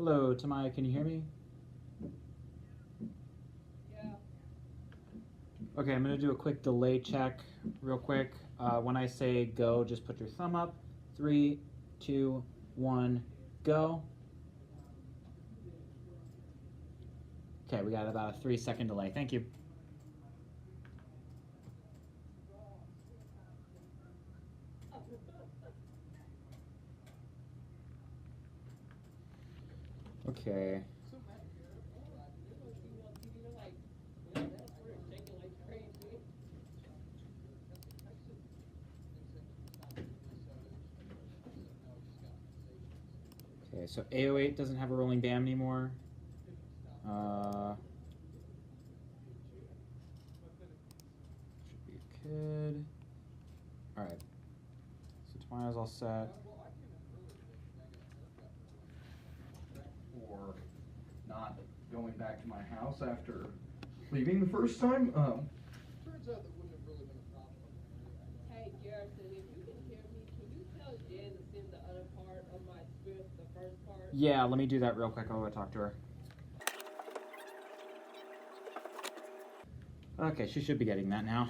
Hello, Tamaya, can you hear me? Yeah. Okay, I'm gonna do a quick delay check real quick. When I say go, just put your thumb up. 3, 2, 1, go. Okay, we got about a 3-second delay. Thank you. Okay. Okay, so 808 doesn't have a rolling bam anymore. Should be good. Alright. So Tamaya's all set. Or not going back to my house after leaving the first time. Turns out that wouldn't have really been a problem. Hey, Garrison, if you can hear me, can you tell Jen to send the other part of my script, the first part? Yeah, let me do that real quick. I'll go talk to her. Okay, she should be getting that now.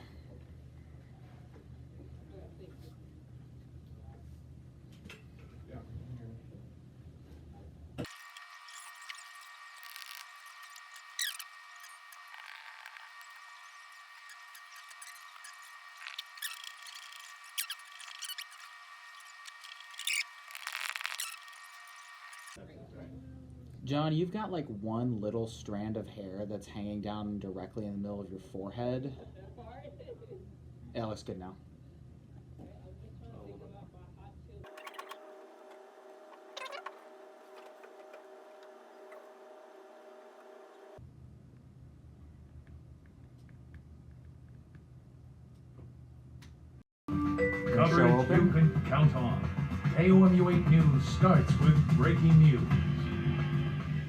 John, you've got like one little strand of hair that's hanging down directly in the middle of your forehead. It looks good now. Coverage you can count on. KOMU 8 News starts with breaking news.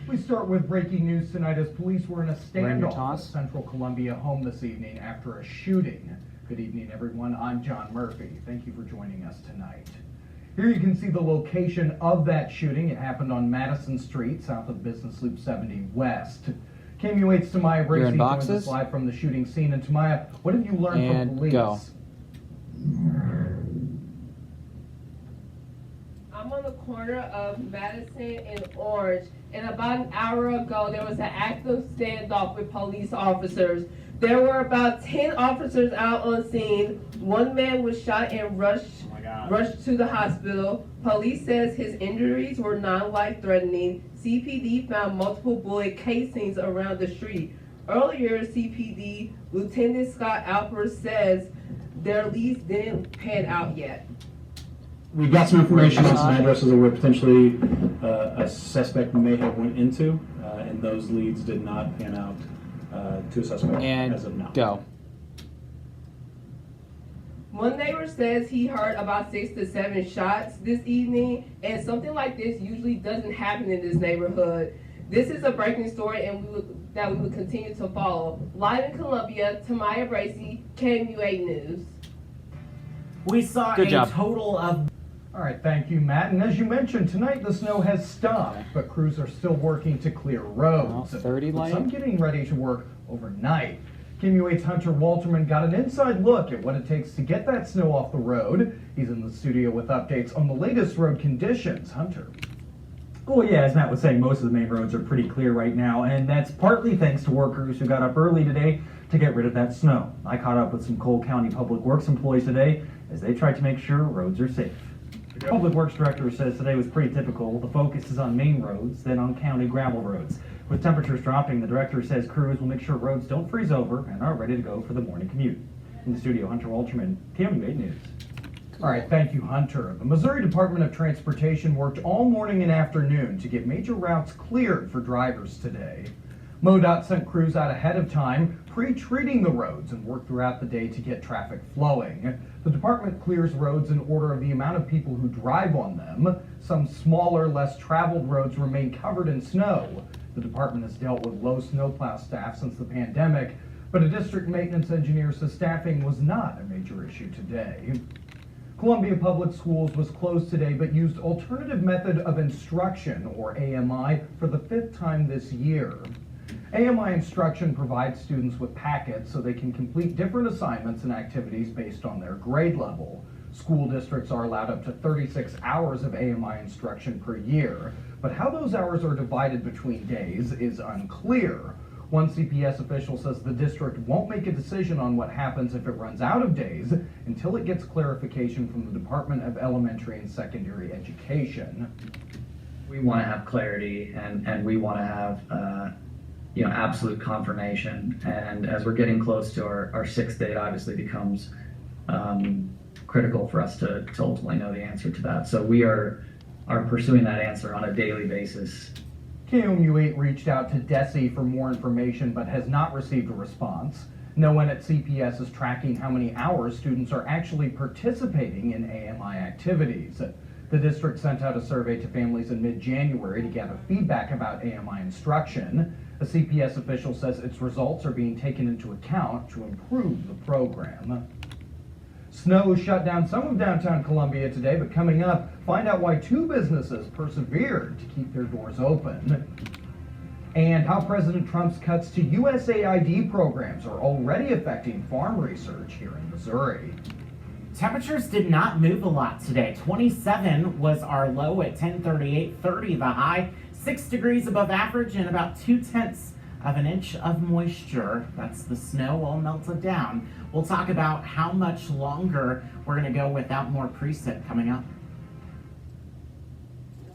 We start with breaking news tonight as police were in a standoff toss. at Central Columbia home this evening after a shooting. Good evening, everyone. I'm John Murphy. Thank you for joining us tonight. Here you can see the location of that shooting. It happened on Madison Street, south of Business Loop 70 West. KOMU 8's Tamaya Bracey joins us live from the shooting scene. And Tamaya, what have you learned from police? Go. I'm on the corner of Madison and Orange, and about an hour ago there was an active standoff with police officers. There were about 10 officers out on scene. One man was shot and rushed to the hospital. Police says his injuries were non-life-threatening. CPD found multiple bullet casings around the street. Earlier, CPD Lieutenant Scott Alpert says their leads didn't pan out yet. We've got some information on some addresses where potentially a suspect may have went into, and those leads did not pan out to a suspect as of now. Go. One neighbor says he heard about 6 to 7 shots this evening, and something like this usually doesn't happen in this neighborhood. This is a breaking story, and we will continue to follow. Live in Columbia, Tamaya Bracey, KOMU 8 News. We saw total of... All right, thank you, Matt. And as you mentioned, tonight the snow has stopped, but crews are still working to clear roads. 30 light. Some getting ready to work overnight. KOMU 8's Hunter Walterman got an inside look at what it takes to get that snow off the road. He's in the studio with updates on the latest road conditions. Hunter. Well, yeah, as Matt was saying, most of the main roads are pretty clear right now, and that's partly thanks to workers who got up early today to get rid of that snow. I caught up with some Cole County Public Works employees today as they tried to make sure roads are safe. The Public Works Director says today was pretty typical. The focus is on main roads, then on county gravel roads. With temperatures dropping, the director says crews will make sure roads don't freeze over and are ready to go for the morning commute. In the studio, Hunter Walterman, KOMU 8 News. All right, thank you, Hunter. The Missouri Department of Transportation worked all morning and afternoon to get major routes cleared for drivers today. MoDOT sent crews out ahead of time, pre-treating the roads, and worked throughout the day to get traffic flowing. The department clears roads in order of the amount of people who drive on them. Some smaller, less traveled roads remain covered in snow. The department has dealt with low snowplow staff since the pandemic, but a district maintenance engineer says staffing was not a major issue today. Columbia Public Schools was closed today but used alternative method of instruction, or AMI, for the 5th time this year. AMI instruction provides students with packets so they can complete different assignments and activities based on their grade level. School districts are allowed up to 36 hours of AMI instruction per year, but how those hours are divided between days is unclear. One CPS official says the district won't make a decision on what happens if it runs out of days until it gets clarification from the Department of Elementary and Secondary Education. We want to have clarity and we want to have absolute confirmation. And as we're getting close to our 6th date, obviously becomes critical for us to ultimately know the answer to that. So we are pursuing that answer on a daily basis. KOMU 8 reached out to DESE for more information but has not received a response. No one at CPS is tracking how many hours students are actually participating in AMI activities. The district sent out a survey to families in mid-January to gather feedback about AMI instruction. A CPS official says its results are being taken into account to improve the program. Snow shut down some of downtown Columbia today, but coming up, find out why 2 businesses persevered to keep their doors open. And how President Trump's cuts to USAID programs are already affecting farm research here in Missouri. Temperatures did not move a lot today. 27 was our low at 10:38, 30 the high, 6 degrees above average, and about 0.2 of an inch of moisture. That's the snow all melted down. We'll talk about how much longer we're going to go without more precip coming up.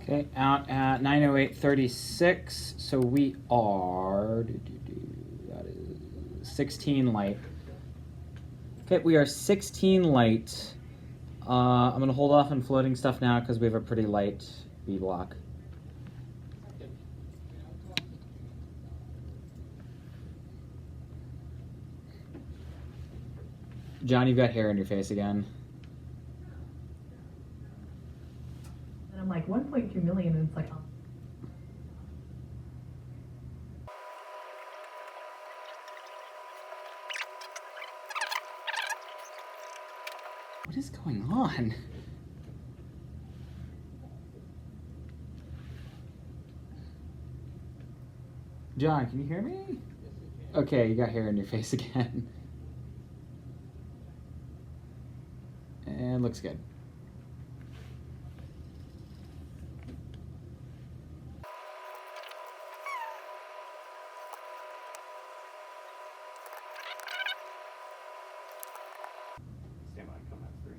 Okay, out at 9:08:36, so we are that is 16 light. Okay, we are 16 light. I'm gonna hold off on floating stuff now because we have a pretty light B block. John, you've got hair in your face again. And I'm like 1.2 million, and it's like, oh. What is going on? John, can you hear me? Okay, you got hair in your face again. And looks good. Stand by, come at 3.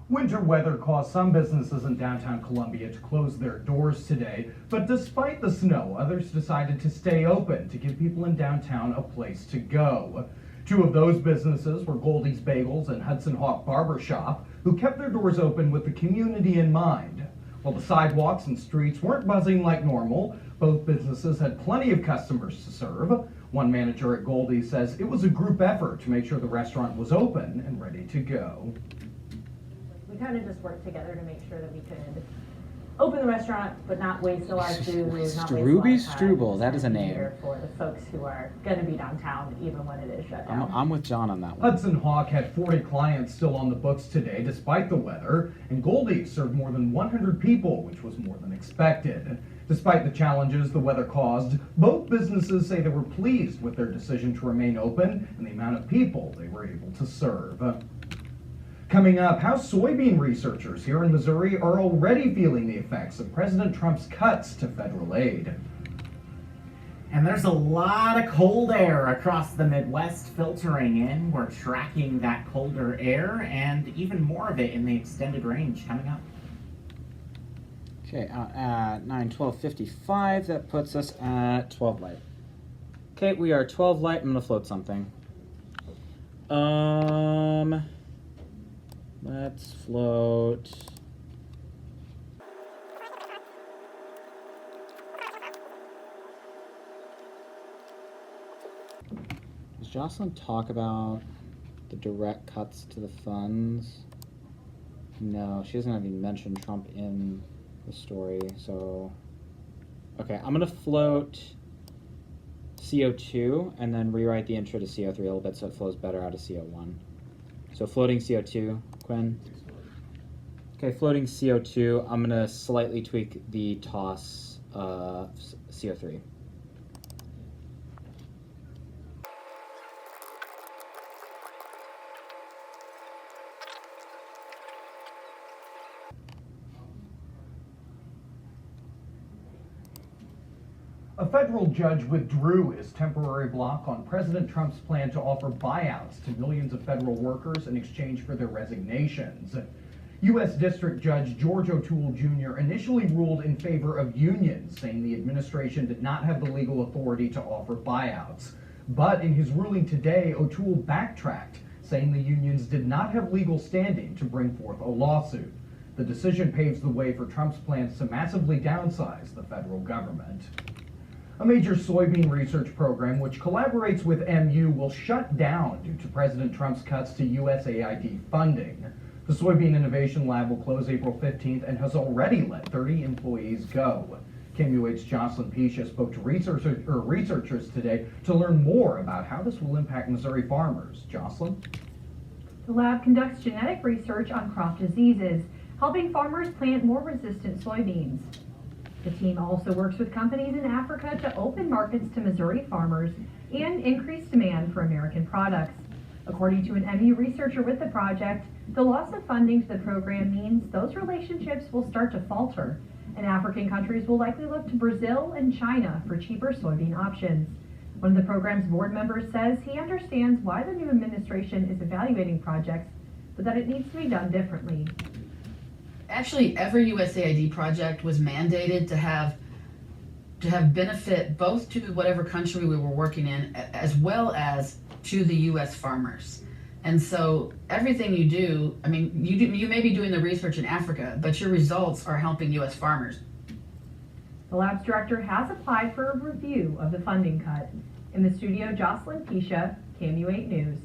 Winter weather caused some businesses in downtown Columbia to close their doors today, but despite the snow, others decided to stay open to give people in downtown a place to go. 2 of those businesses were Goldie's Bagels and Hudson Hawk Barber Shop, who kept their doors open with the community in mind. While the sidewalks and streets weren't buzzing like normal, both businesses had plenty of customers to serve. One manager at Goldie's says it was a group effort to make sure the restaurant was open and ready to go. We kind of just worked together to make sure that we could open the restaurant, but not waste a lot of food, not waste a lot of Struby time. Struble, that is a name. Here for the folks who are going to be downtown, even when it is shut down. I'm with John on that one. Hudson Hawk had 40 clients still on the books today despite the weather, and Goldie's served more than 100 people, which was more than expected. Despite the challenges the weather caused, both businesses say they were pleased with their decision to remain open and the amount of people they were able to serve. Coming up, how soybean researchers here in Missouri are already feeling the effects of President Trump's cuts to federal aid. And there's a lot of cold air across the Midwest filtering in. We're tracking that colder air and even more of it in the extended range coming up. Okay, out at 9:12:55, that puts us at 12 light. Okay, we are 12 light. I'm gonna float something. Let's float. Does Jocelyn talk about the direct cuts to the funds? No, she doesn't even mention Trump in the story, so. Okay, I'm gonna float CO2 and then rewrite the intro to CO3 a little bit so it flows better out of CO1. So floating CO2, Quinn. Okay, floating CO2, I'm going to slightly tweak the toss CO3. A federal judge withdrew his temporary block on President Trump's plan to offer buyouts to millions of federal workers in exchange for their resignations. U.S. District Judge George O'Toole Jr. initially ruled in favor of unions, saying the administration did not have the legal authority to offer buyouts. But in his ruling today, O'Toole backtracked, saying the unions did not have legal standing to bring forth a lawsuit. The decision paves the way for Trump's plans to massively downsize the federal government. A major soybean research program which collaborates with MU will shut down due to President Trump's cuts to USAID funding. The Soybean Innovation Lab will close April 15th and has already let 30 employees go. KOMU8's Jocelyn Pisha spoke to researchers today to learn more about how this will impact Missouri farmers. Jocelyn? The lab conducts genetic research on crop diseases, helping farmers plant more resistant soybeans. The team also works with companies in Africa to open markets to Missouri farmers and increase demand for American products. According to an MU researcher with the project, the loss of funding to the program means those relationships will start to falter, and African countries will likely look to Brazil and China for cheaper soybean options. One of the program's board members says he understands why the new administration is evaluating projects, but that it needs to be done differently. Actually, every USAID project was mandated to have benefit both to whatever country we were working in, as well as to the U.S. farmers. And so everything you do, I mean, you may be doing the research in Africa, but your results are helping U.S. farmers. The lab's director has applied for a review of the funding cut. In the studio, Jocelyn Pisha, KOMU8 News.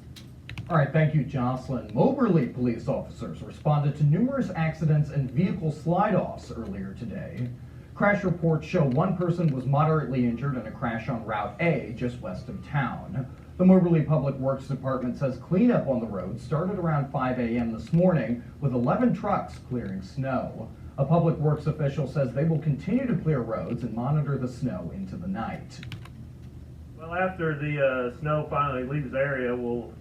All right, thank you, Jocelyn. Moberly police officers responded to numerous accidents and vehicle slide-offs earlier today. Crash reports show one person was moderately injured in a crash on Route A just west of town. The Moberly Public Works Department says cleanup on the road started around 5 a.m. this morning with 11 trucks clearing snow. A Public Works official says they will continue to clear roads and monitor the snow into the night. Well, after the snow finally leaves the area, we'll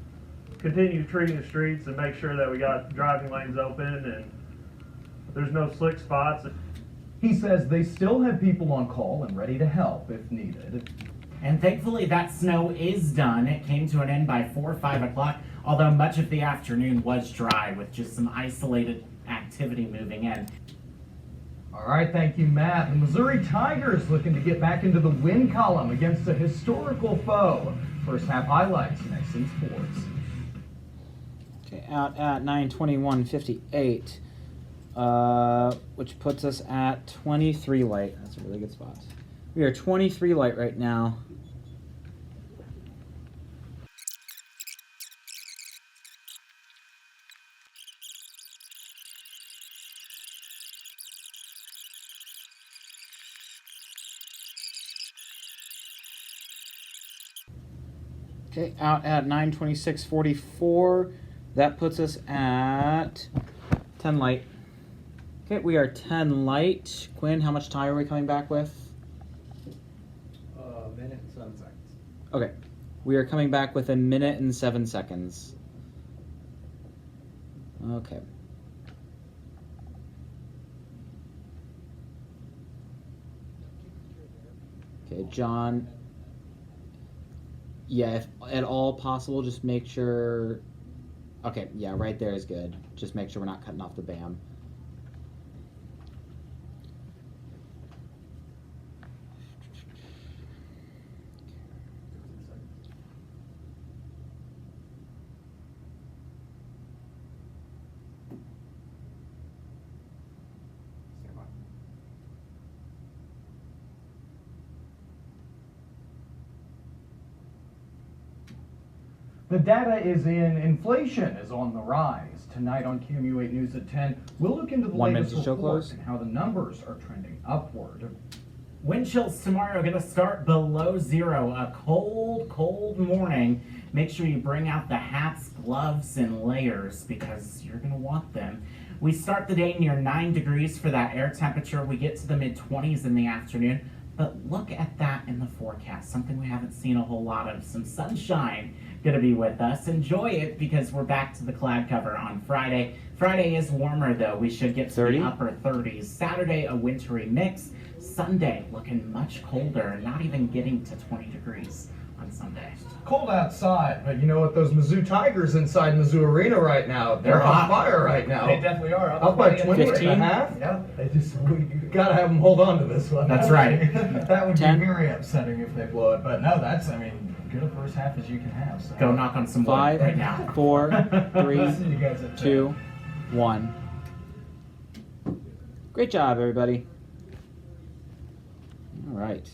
continue treating the streets and make sure that we got driving lanes open and there's no slick spots. He says they still have people on call and ready to help if needed. And thankfully that snow is done. It came to an end by 4 or 5 o'clock, although much of the afternoon was dry with just some isolated activity moving in. All right, thank you, Matt. The Missouri Tigers looking to get back into the win column against a historical foe. First half highlights next in sports. Okay, out at 9:21:58, which puts us at 23 light. That's a really good spot. We are 23 light right now. Okay, out at 9:26:44. That puts us at 10 light. Okay, we are 10 light. Quinn, how much time are we coming back with? A minute and 7 seconds. Okay, we are coming back with 1 minute and 7 seconds. Okay. Okay, John. Yeah, if at all possible, just make sure. Okay, yeah, right there is good. Just make sure we're not cutting off the BAM. The data is in. Inflation is on the rise. Tonight on KOMU8 News at 10, we'll look into the 1 minute latest to show report close. and how the numbers are trending upward. Wind chills tomorrow are going to start below 0. A cold, cold morning. Make sure you bring out the hats, gloves, and layers because you're going to want them. We start the day near 9 degrees for that air temperature. We get to the mid-20s in the afternoon. But look at that in the forecast, something we haven't seen a whole lot of. Some sunshine going to be with us. Enjoy it because we're back to the cloud cover on Friday. Friday is warmer though. We should get to 30? the upper 30s. Saturday, a wintry mix. Sunday, looking much colder, not even getting to 20 degrees on Sunday. Cold outside, but you know what? Those Mizzou Tigers inside Mizzou Arena right now, they're on hot. fire right now. They definitely are. Up by 20 15? and a half? Yeah. We gotta have them hold on to this one. That's right. That would 10. be very upsetting if they blow it. But no, that's, I mean, good a first half as you can have. So. Go knock on some wood 5, right now. 4, 3, See you guys at 2, 1. Great job, everybody. All right.